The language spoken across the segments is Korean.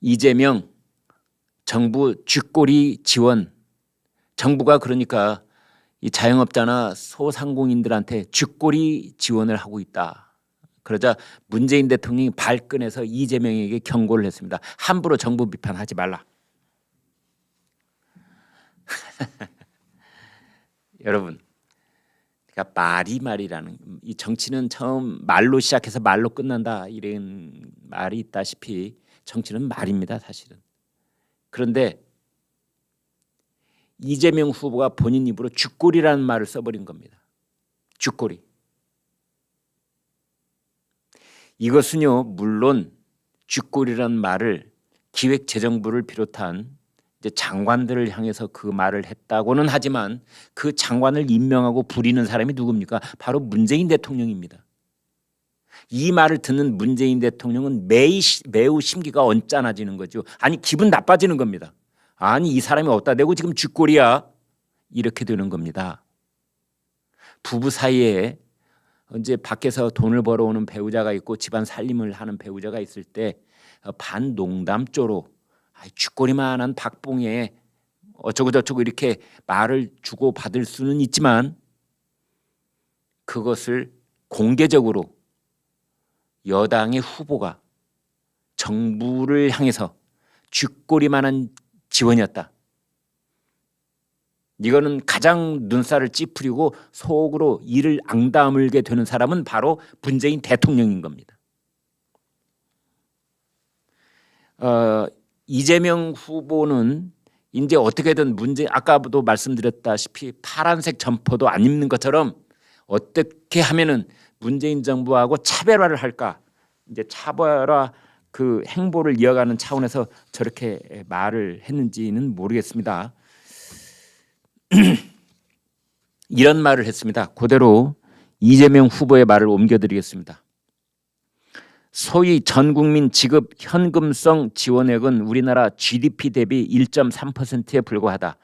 이재명 정부 쥐꼬리 지원, 정부가 그러니까 이 자영업자나 소상공인들한테 쥐꼬리 지원을 하고 있다. 그러자 문재인 대통령이 발끈해서 이재명에게 경고를 했습니다. 함부로 정부 비판하지 말라. 여러분, 그러니까 말이라는 이 정치는 처음 말로 시작해서 말로 끝난다 이런 말이 있다시피 정치는 말입니다, 사실은. 그런데 이재명 후보가 본인 입으로 쥐꼬리라는 말을 써버린 겁니다. 쥐꼬리. 이것은요, 물론 쥐꼬리라는 말을 기획재정부를 비롯한 이제 장관들을 향해서 그 말을 했다고는 하지만 그 장관을 임명하고 부리는 사람이 누굽니까? 바로 문재인 대통령입니다. 이 말을 듣는 문재인 대통령은 매우 심기가 언짢아지는 거죠. 아니, 기분 나빠지는 겁니다. 아니, 이 사람이 어디다 대고 지금 쥐꼬리야? 이렇게 되는 겁니다. 부부 사이에 이제 밖에서 돈을 벌어오는 배우자가 있고 집안 살림을 하는 배우자가 있을 때 반농담조로 쥐꼬리만한 박봉에 어쩌고저쩌고 이렇게 말을 주고 받을 수는 있지만 그것을 공개적으로 여당의 후보가 정부를 향해서 쥐꼬리만한 지원이었다. 이거는 가장 눈살을 찌푸리고 속으로 이를 앙다물게 되는 사람은 바로 문재인 대통령인 겁니다. 이재명 후보는 이제 어떻게든 아까도 말씀드렸다시피 파란색 점퍼도 안 입는 것처럼 어떻게 하면은 문재인 정부하고 차별화를 할까, 이제 차별화 그 행보를 이어가는 차원에서 저렇게 말을 했는지는 모르겠습니다. 이런 말을 했습니다. 그대로 이재명 후보의 말을 옮겨드리겠습니다. 소위 전국민 지급 현금성 지원액은 우리나라 GDP 대비 1.3%에 불과하다.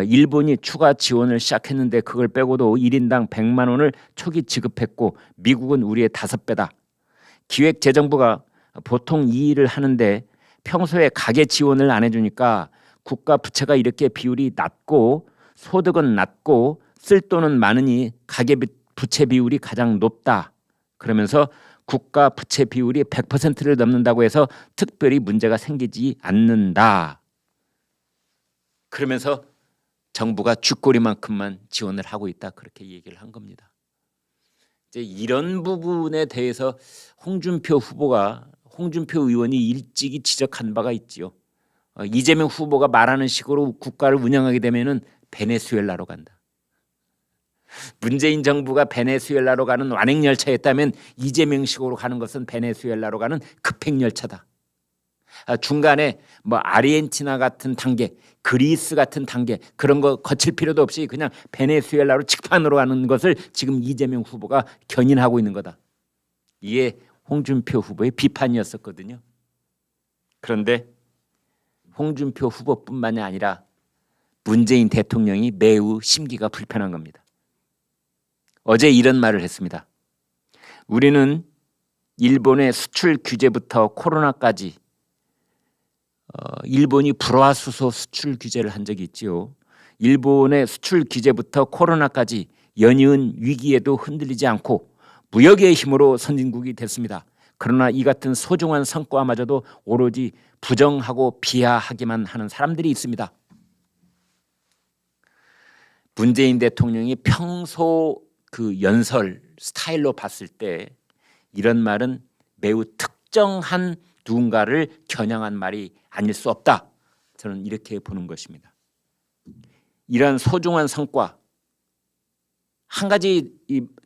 일본이 추가 지원을 시작했는데 그걸 빼고도 1인당 100만 원을 초기 지급했고 미국은 우리의 5배다. 기획재정부가 보통 이 일을 하는데 평소에 가계 지원을 안 해주니까 국가 부채가 이렇게 비율이 낮고 소득은 낮고 쓸 돈은 많으니 가계 부채 비율이 가장 높다. 그러면서 국가 부채 비율이 100%를 넘는다고 해서 특별히 문제가 생기지 않는다. 그러면서 정부가 쥐꼬리만큼만 지원을 하고 있다. 그렇게 얘기를 한 겁니다. 이제 이런 부분에 대해서 홍준표 의원이 일찍이 지적한 바가 있지요. 이재명 후보가 말하는 식으로 국가를 운영하게 되면은 베네수엘라로 간다. 문재인 정부가 베네수엘라로 가는 완행열차였다면 이재명식으로 가는 것은 베네수엘라로 가는 급행열차다. 중간에 뭐 아르헨티나 같은 단계, 그리스 같은 단계 그런 거 거칠 필요도 없이 그냥 베네수엘라로 직판으로 가는 것을 지금 이재명 후보가 견인하고 있는 거다. 이게 홍준표 후보의 비판이었었거든요. 그런데 홍준표 후보뿐만이 아니라 문재인 대통령이 매우 심기가 불편한 겁니다. 어제 이런 말을 했습니다. 우리는 일본의 수출 규제부터 코로나까지 일본이 불화수소 수출 규제를 한 적이 있지요. 일본의 수출 규제부터 코로나까지 연이은 위기에도 흔들리지 않고 무역의 힘으로 선진국이 됐습니다. 그러나 이 같은 소중한 성과마저도 오로지 부정하고 비하하기만 하는 사람들이 있습니다. 문재인 대통령이 평소 그 연설 스타일로 봤을 때 이런 말은 매우 특정한 누군가를 겨냥한 말이 아닐 수 없다. 저는 이렇게 보는 것입니다. 이러한 소중한 성과, 한 가지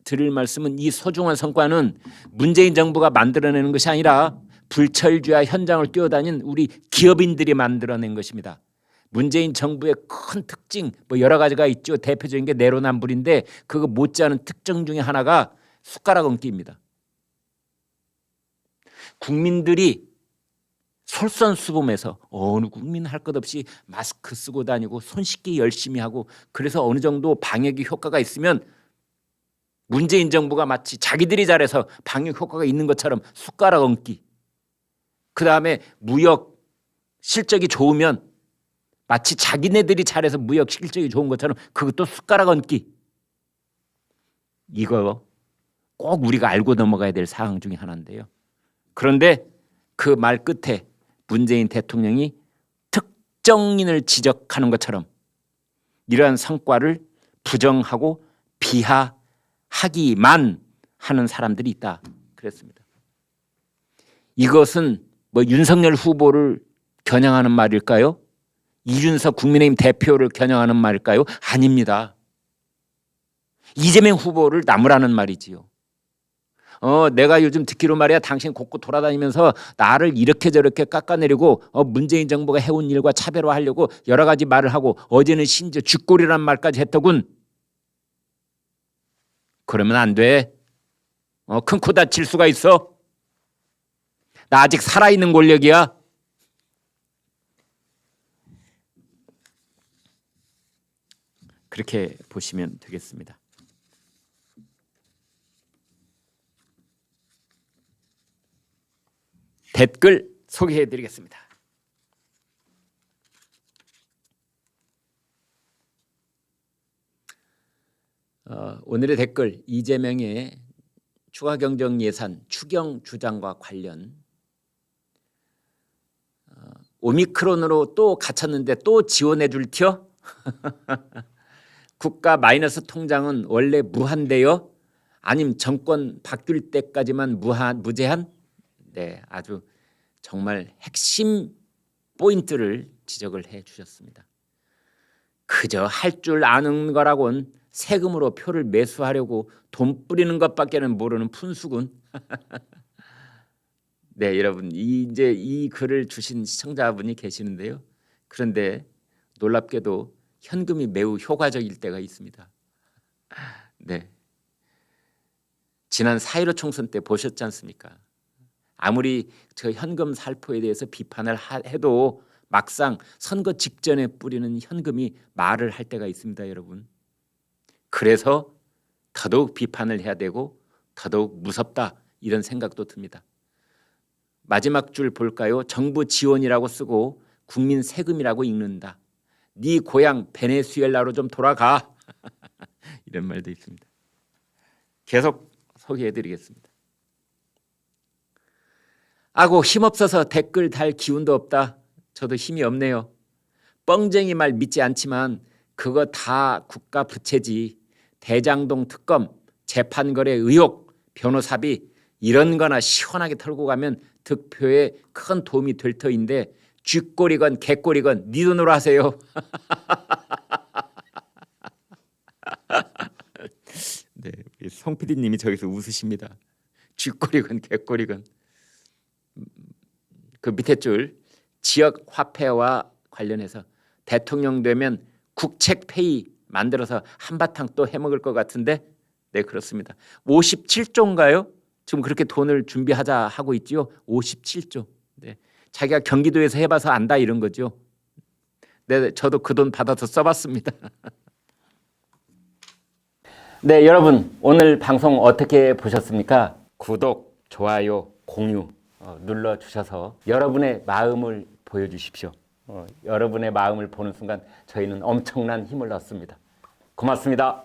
드릴 말씀은 이 소중한 성과는 문재인 정부가 만들어내는 것이 아니라 불철주야 현장을 뛰어다닌 우리 기업인들이 만들어낸 것입니다. 문재인 정부의 큰 특징 뭐 여러 가지가 있죠. 대표적인 게 내로남불인데 그거 못지않은 특징 중에 하나가 숟가락 얹기입니다. 국민들이 솔선수범해서 어느 국민 할 것 없이 마스크 쓰고 다니고 손 씻기 열심히 하고 그래서 어느 정도 방역이 효과가 있으면 문재인 정부가 마치 자기들이 잘해서 방역 효과가 있는 것처럼 숟가락 얹기. 그다음에 무역 실적이 좋으면 마치 자기네들이 잘해서 무역 실적이 좋은 것처럼 그것도 숟가락 얹기. 이거 꼭 우리가 알고 넘어가야 될 사항 중에 하나인데요. 그런데 그 말 끝에 문재인 대통령이 특정인을 지적하는 것처럼 이러한 성과를 부정하고 비하하기만 하는 사람들이 있다 그랬습니다. 이것은 뭐 윤석열 후보를 겨냥하는 말일까요? 이준석 국민의힘 대표를 겨냥하는 말일까요? 아닙니다. 이재명 후보를 나무라는 말이지요. 내가 요즘 듣기로 말이야 당신 곳곳 돌아다니면서 나를 이렇게 저렇게 깎아내리고 문재인 정부가 해온 일과 차별화하려고 여러 가지 말을 하고 어제는 심지어 쥐꼬리란 말까지 했더군. 그러면 안 돼. 큰 코 다칠 수가 있어. 나 아직 살아있는 권력이야. 그렇게 보시면 되겠습니다. 댓글 소개해드리겠습니다. 오늘의 댓글 이재명의 추가 경정 예산 추경 주장과 관련 오미크론으로 또 갇혔는데 또 지원해 줄 텨? 국가 마이너스 통장은 원래 무한대요? 아님 정권 바뀔 때까지만 무제한? 네, 아주 정말 핵심 포인트를 지적을 해 주셨습니다. 그저 할 줄 아는 거라곤 세금으로 표를 매수하려고 돈 뿌리는 것밖에는 모르는 푼수군. 네, 여러분 이제 이 글을 주신 시청자분이 계시는데요. 그런데 놀랍게도 현금이 매우 효과적일 때가 있습니다. 네, 지난 4.15 총선 때 보셨지 않습니까? 아무리 저 현금 살포에 대해서 비판을 해도 막상 선거 직전에 뿌리는 현금이 말을 할 때가 있습니다, 여러분. 그래서 더더욱 비판을 해야 되고 더더욱 무섭다 이런 생각도 듭니다. 마지막 줄 볼까요? 정부 지원이라고 쓰고 국민 세금이라고 읽는다. 네 고향 베네수엘라로 좀 돌아가. 이런 말도 있습니다. 계속 소개해드리겠습니다. 아고 힘없어서 댓글 달 기운도 없다. 저도 힘이 없네요. 뻥쟁이 말 믿지 않지만 그거 다 국가 부채지. 대장동 특검, 재판거래 의혹, 변호사비 이런 거나 시원하게 털고 가면 득표에 큰 도움이 될 터인데 쥐꼬리건 개꼬리건 네 돈으로 하세요. 네, 송 PD님이 저기서 웃으십니다. 쥐꼬리건 개꼬리건. 그 밑에 줄 지역 화폐와 관련해서 대통령 되면 국책페이 만들어서 한바탕 또 해먹을 것 같은데 네 그렇습니다. 57조인가요? 지금 그렇게 돈을 준비하자 하고 있지요. 57조. 네, 자기가 경기도에서 해봐서 안다 이런 거죠. 네, 저도 그 돈 받아서 써봤습니다. 네, 여러분 오늘 방송 어떻게 보셨습니까? 구독, 좋아요, 공유 눌러주셔서 여러분의 마음을 보여주십시오. 여러분의 마음을 보는 순간 저희는 엄청난 힘을 얻습니다. 고맙습니다.